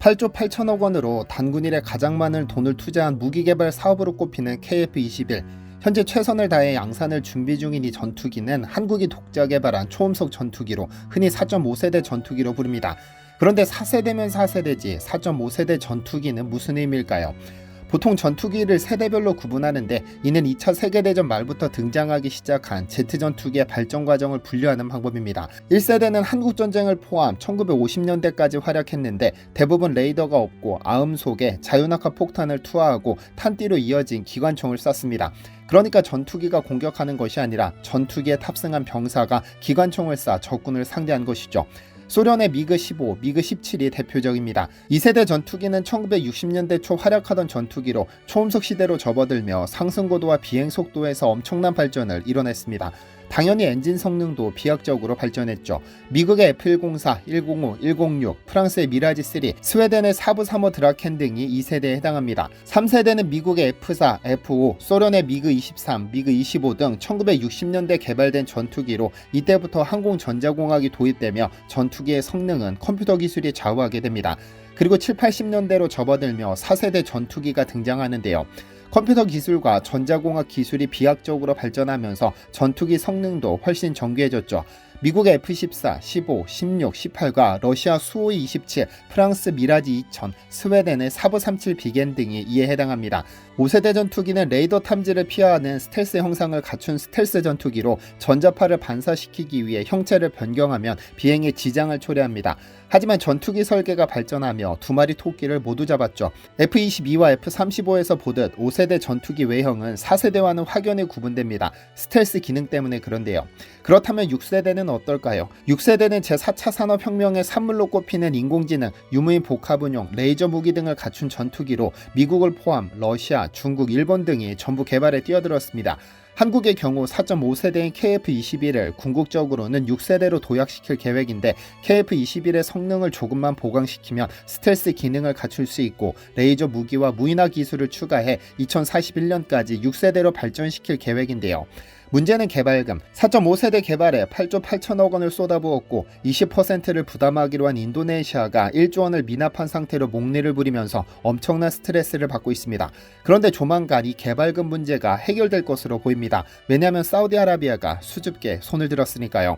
8조 8천억 원으로 단군 일에 가장 많은 돈을 투자한 무기 개발 사업으로 꼽히는 KF-21. 현재 최선을 다해 양산을 준비 중인 이 전투기는 한국이 독자 개발한 초음속 전투기로 흔히 4.5세대 전투기로 부릅니다. 그런데 4세대면 4세대지 4.5세대 전투기는 무슨 의미일까요? 보통 전투기를 세대별로 구분하는데 이는 2차 세계대전 말부터 등장하기 시작한 제트전투기의 발전 과정을 분류하는 방법입니다. 1세대는 한국전쟁을 포함 1950년대까지 활약했는데 대부분 레이더가 없고 아음 속에 자유낙하 폭탄을 투하하고 탄띠로 이어진 기관총을 쐈습니다. 그러니까 전투기가 공격하는 것이 아니라 전투기에 탑승한 병사가 기관총을 쏴 적군을 상대한 것이죠. 소련의 미그-15, 미그-17이 대표적입니다. 2세대 전투기는 1960년대 초 활약하던 전투기로 초음속 시대로 접어들며 상승고도와 비행속도에서 엄청난 발전을 이뤄냈습니다. 당연히 엔진 성능도 비약적으로 발전했죠. 미국의 F-104, 105, 106, 프랑스의 미라지-3, 스웨덴의 사브 3호 드라켄 등이 2세대에 해당합니다. 3세대는 미국의 F-4, F-5, 소련의 미그-23, 미그-25 등 1960년대 개발된 전투기로 이때부터 항공전자공학이 도입되며 전투기의 성능은 컴퓨터 기술이 좌우하게 됩니다. 그리고 7, 80년대로 접어들며 4세대 전투기가 등장하는데요. 컴퓨터 기술과 전자공학 기술이 비약적으로 발전하면서 전투기 성능도 훨씬 정교해졌죠. 미국의 F-14, 15, 16, 18과 러시아 수호이 27, 프랑스 미라지 2000, 스웨덴의 사브 37 비겐 등이 이에 해당합니다. 5세대 전투기는 레이더 탐지를 피하는 스텔스 형상을 갖춘 스텔스 전투기로 전자파를 반사시키기 위해 형체를 변경하면 비행에 지장을 초래합니다. 하지만 전투기 설계가 발전하며 두 마리 토끼를 모두 잡았죠. F-22와 F-35에서 보듯 5세대 전투기 외형은 4세대와는 확연히 구분됩니다. 스텔스 기능 때문에 그런데요. 그렇다면 6세대는 어떨까요? 6세대는 제4차 산업혁명의 산물로 꼽히는 인공지능, 유무인 복합운용, 레이저 무기 등을 갖춘 전투기로 미국을 포함 러시아, 중국, 일본 등이 전부 개발에 뛰어들었습니다. 한국의 경우 4.5세대인 KF-21을 궁극적으로는 6세대로 도약시킬 계획인데 KF-21의 성능을 조금만 보강시키면 스텔스 기능을 갖출 수 있고 레이저 무기와 무인화 기술을 추가해 2041년까지 6세대로 발전시킬 계획인데요. 문제는 개발금. 4.5세대 개발에 8조 8천억 원을 쏟아부었고 20%를 부담하기로 한 인도네시아가 1조 원을 미납한 상태로 목리를 부리면서 엄청난 스트레스를 받고 있습니다. 그런데 조만간 이 개발금 문제가 해결될 것으로 보입니다. 왜냐하면 사우디아라비아가 수줍게 손을 들었으니까요.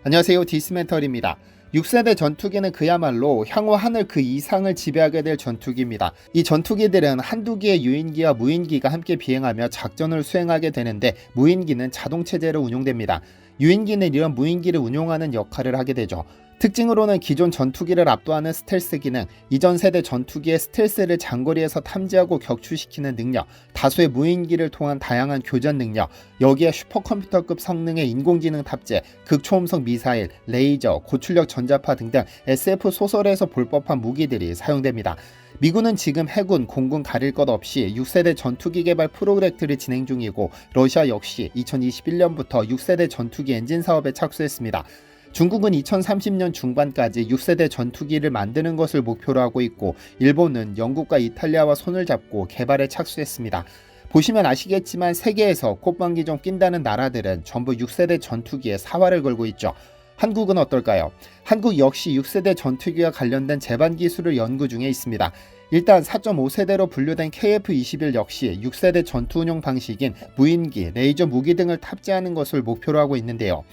안녕하세요, 디스멘털입니다. 6세대 전투기는 그야말로 향후 하늘 그 이상을 지배하게 될 전투기입니다. 이 전투기들은 한두 개의 유인기와 무인기가 함께 비행하며 작전을 수행하게 되는데 무인기는 자동체제로 운용됩니다. 유인기는 이런 무인기를 운용하는 역할을 하게 되죠. 특징으로는 기존 전투기를 압도하는 스텔스 기능, 이전 세대 전투기의 스텔스를 장거리에서 탐지하고 격추시키는 능력, 다수의 무인기를 통한 다양한 교전 능력, 여기에 슈퍼컴퓨터급 성능의 인공지능 탑재, 극초음속 미사일, 레이저, 고출력 전자파 등등 SF 소설에서 볼 법한 무기들이 사용됩니다. 미군은 지금 해군, 공군 가릴 것 없이 6세대 전투기 개발 프로젝트를 진행 중이고 러시아 역시 2021년부터 6세대 전투기 엔진 사업에 착수했습니다. 중국은 2030년 중반까지 6세대 전투기를 만드는 것을 목표로 하고 있고 일본은 영국과 이탈리아와 손을 잡고 개발에 착수했습니다. 보시면 아시겠지만 세계에서 콧방귀 좀 낀다는 나라들은 전부 6세대 전투기에 사활을 걸고 있죠. 한국은 어떨까요? 한국 역시 6세대 전투기와 관련된 제반 기술을 연구 중에 있습니다. 일단 4.5세대로 분류된 KF-21 역시 6세대 전투 운용 방식인 무인기, 레이저 무기 등을 탑재하는 것을 목표로 하고 있는데요.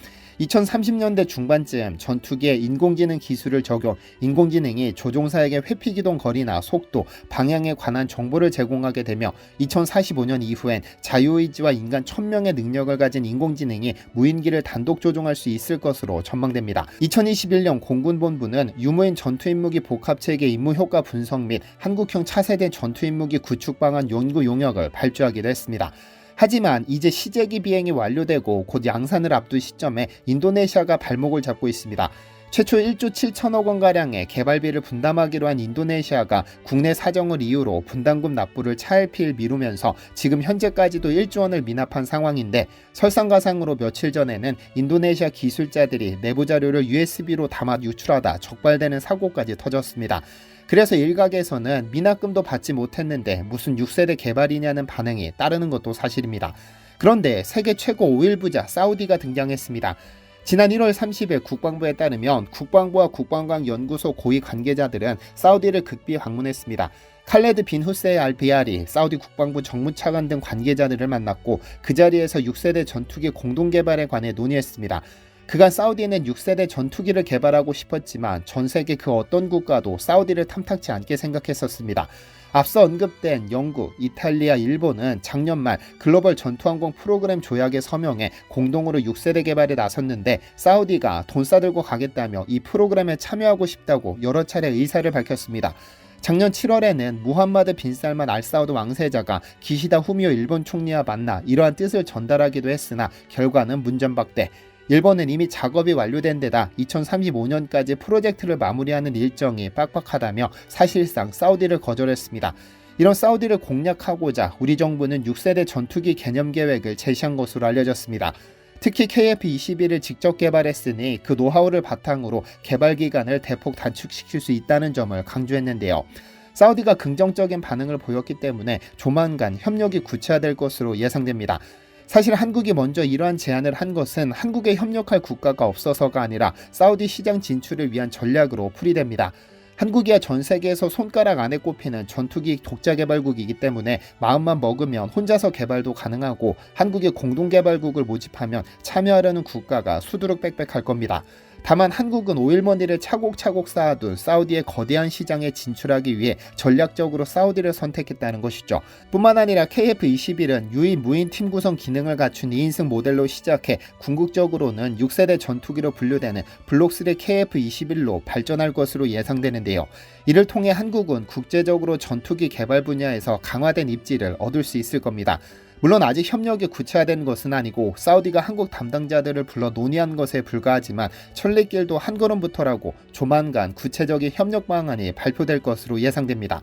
2030년대 중반쯤 전투기에 인공지능 기술을 적용, 인공지능이 조종사에게 회피기동 거리나 속도, 방향에 관한 정보를 제공하게 되며 2045년 이후엔 자유의지와 인간 1000명의 능력을 가진 인공지능이 무인기를 단독 조종할 수 있을 것으로 전망됩니다. 2021년 공군본부는 유무인 전투임무기 복합체계 임무효과 분석 및 한국형 차세대 전투임무기 구축 방안 연구 용역을 발주하기도 했습니다. 하지만 이제 시제기 비행이 완료되고 곧 양산을 앞둔 시점에 인도네시아가 발목을 잡고 있습니다. 최초 1조 7천억 원가량의 개발비를 분담하기로 한 인도네시아가 국내 사정을 이유로 분담금 납부를 차일피일 미루면서 지금 현재까지도 1조 원을 미납한 상황인데 설상가상으로 며칠 전에는 인도네시아 기술자들이 내부 자료를 USB로 담아 유출하다 적발되는 사고까지 터졌습니다. 그래서 일각에서는 미납금도 받지 못했는데 무슨 6세대 개발이냐는 반응이 따르는 것도 사실입니다. 그런데 세계 최고 오일 부자 사우디가 등장했습니다. 지난 1월 30일 국방부에 따르면 국방부와 국방관 연구소 고위 관계자들은 사우디를 극비 방문했습니다. 칼레드 빈 후세이 알 비아리 사우디 국방부 정무차관 등 관계자들을 만났고 그 자리에서 6세대 전투기 공동 개발에 관해 논의했습니다. 그간 사우디는 6세대 전투기를 개발하고 싶었지만 전 세계 그 어떤 국가도 사우디를 탐탁지 않게 생각했었습니다. 앞서 언급된 영국, 이탈리아, 일본은 작년 말 글로벌 전투항공 프로그램 조약에 서명해 공동으로 6세대 개발에 나섰는데 사우디가 돈 싸들고 가겠다며 이 프로그램에 참여하고 싶다고 여러 차례 의사를 밝혔습니다. 작년 7월에는 무함마드 빈 살만 알 사우드 왕세자가 기시다 후미오 일본 총리와 만나 이러한 뜻을 전달하기도 했으나 결과는 문전박대. 일본은 이미 작업이 완료된 데다 2035년까지 프로젝트를 마무리하는 일정이 빡빡하다며 사실상 사우디를 거절했습니다. 이런 사우디를 공략하고자 우리 정부는 6세대 전투기 개념 계획을 제시한 것으로 알려졌습니다. 특히 KF-21을 직접 개발했으니 그 노하우를 바탕으로 개발 기간을 대폭 단축시킬 수 있다는 점을 강조했는데요. 사우디가 긍정적인 반응을 보였기 때문에 조만간 협력이 구체화될 것으로 예상됩니다. 사실 한국이 먼저 이러한 제안을 한 것은 한국에 협력할 국가가 없어서가 아니라 사우디 시장 진출을 위한 전략으로 풀이됩니다. 한국이야 전 세계에서 손가락 안에 꼽히는 전투기 독자 개발국이기 때문에 마음만 먹으면 혼자서 개발도 가능하고 한국의 공동개발국을 모집하면 참여하려는 국가가 수두룩빽빽할 겁니다. 다만 한국은 오일머니를 차곡차곡 쌓아둔 사우디의 거대한 시장에 진출하기 위해 전략적으로 사우디를 선택했다는 것이죠. 뿐만 아니라 KF-21은 유인 무인 팀 구성 기능을 갖춘 2인승 모델로 시작해 궁극적으로는 6세대 전투기로 분류되는 블록3 KF-21로 발전할 것으로 예상되는데요. 이를 통해 한국은 국제적으로 전투기 개발 분야에서 강화된 입지를 얻을 수 있을 겁니다. 물론 아직 협력이 구체화된 것은 아니고 사우디가 한국 담당자들을 불러 논의한 것에 불과하지만 천리길도 한 걸음부터라고 조만간 구체적인 협력 방안이 발표될 것으로 예상됩니다.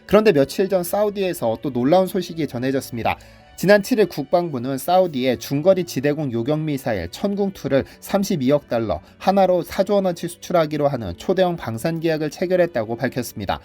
그런데 며칠 전 사우디에서 또 놀라운 소식이 전해졌습니다. 지난 7일 국방부는 사우디에 중거리 지대공 요격미사일 천궁2를 32억 달러, 하나로 4조 원어치 수출하기로 하는 초대형 방산 계약을 체결했다고 밝혔습니다.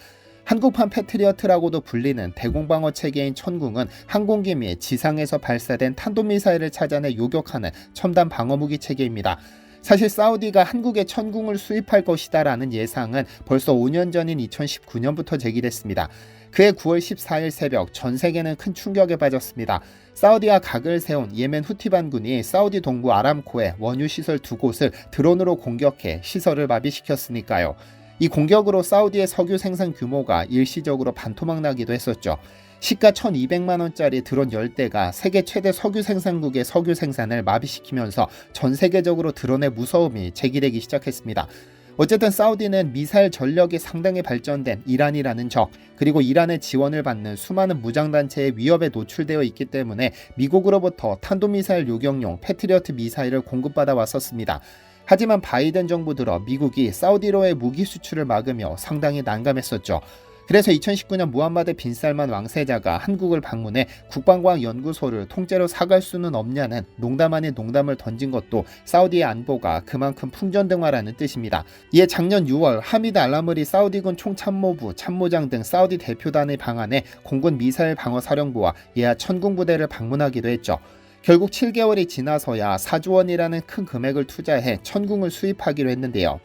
한국판 패트리어트라고도 불리는 대공방어 체계인 천궁은 항공기 및 지상에서 발사된 탄도미사일을 찾아내 요격하는 첨단 방어무기 체계입니다. 사실 사우디가 한국에 천궁을 수입할 것이다라는 예상은 벌써 5년 전인 2019년부터 제기됐습니다. 그해 9월 14일 새벽 전 세계는 큰 충격에 빠졌습니다. 사우디와 각을 세운 예멘 후티 반군이 사우디 동부 아람코의 원유 시설 2곳을 드론으로 공격해 시설을 마비시켰으니까요. 이 공격으로 사우디의 석유 생산 규모가 일시적으로 반토막 나기도 했었죠. 시가 1200만 원짜리 드론 10대가 세계 최대 석유 생산국의 석유 생산을 마비시키면서 전 세계적으로 드론의 무서움이 제기되기 시작했습니다. 어쨌든 사우디는 미사일 전력이 상당히 발전된 이란이라는 적, 그리고 이란의 지원을 받는 수많은 무장단체의 위협에 노출되어 있기 때문에 미국으로부터 탄도미사일 요격용 패트리어트 미사일을 공급받아 왔었습니다. 하지만 바이든 정부 들어 미국이 사우디로의 무기 수출을 막으며 상당히 난감했었죠. 그래서 2019년 무함마드 빈 살만 왕세자가 한국을 방문해 국방과학 연구소를 통째로 사갈 수는 없냐는 농담 아닌 농담을 던진 것도 사우디의 안보가 그만큼 풍전등화라는 뜻입니다. 이에 작년 6월 하미드 알라무리 사우디군 총참모부 참모장 등 사우디 대표단의 방한해 공군 미사일 방어사령부와 예하 천궁부대를 방문하기도 했죠. 결국 7개월이 지나서야 4조 원이라는 큰 금액을 투자해 천궁을 수입하기로 했는데요.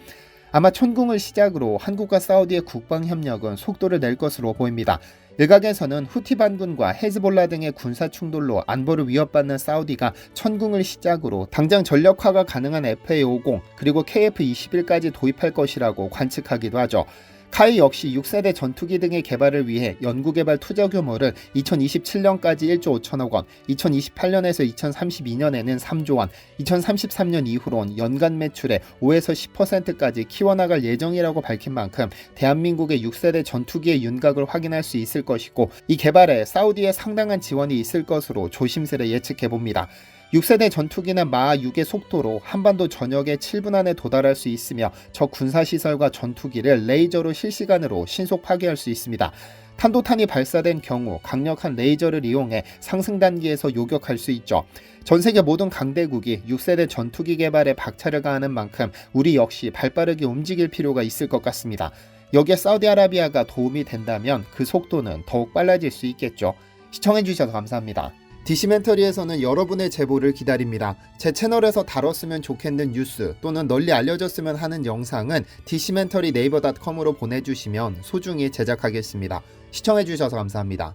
아마 천궁을 시작으로 한국과 사우디의 국방협력은 속도를 낼 것으로 보입니다. 일각에서는 후티 반군과 헤즈볼라 등의 군사 충돌로 안보를 위협받는 사우디가 천궁을 시작으로 당장 전력화가 가능한 FA50 그리고 KF-21까지 도입할 것이라고 관측하기도 하죠. 카이 역시 6세대 전투기 등의 개발을 위해 연구개발 투자 규모를 2027년까지 1조 5천억 원, 2028년에서 2032년에는 3조 원, 2033년 이후론 연간 매출의 5에서 10%까지 키워나갈 예정이라고 밝힌 만큼 대한민국의 6세대 전투기의 윤곽을 확인할 수 있을 것이고 이 개발에 사우디의 상당한 지원이 있을 것으로 조심스레 예측해봅니다. 6세대 전투기는 마하 6의 속도로 한반도 전역의 7분 안에 도달할 수 있으며 적 군사시설과 전투기를 레이저로 실시간으로 신속 파괴할 수 있습니다. 탄도탄이 발사된 경우 강력한 레이저를 이용해 상승 단계에서 요격할 수 있죠. 전 세계 모든 강대국이 6세대 전투기 개발에 박차를 가하는 만큼 우리 역시 발빠르게 움직일 필요가 있을 것 같습니다. 여기에 사우디아라비아가 도움이 된다면 그 속도는 더욱 빨라질 수 있겠죠. 시청해주셔서 감사합니다. 디시멘터리에서는 여러분의 제보를 기다립니다. 제 채널에서 다뤘으면 좋겠는 뉴스 또는 널리 알려졌으면 하는 영상은 디시멘터리 네이버.com으로 보내주시면 소중히 제작하겠습니다. 시청해주셔서 감사합니다.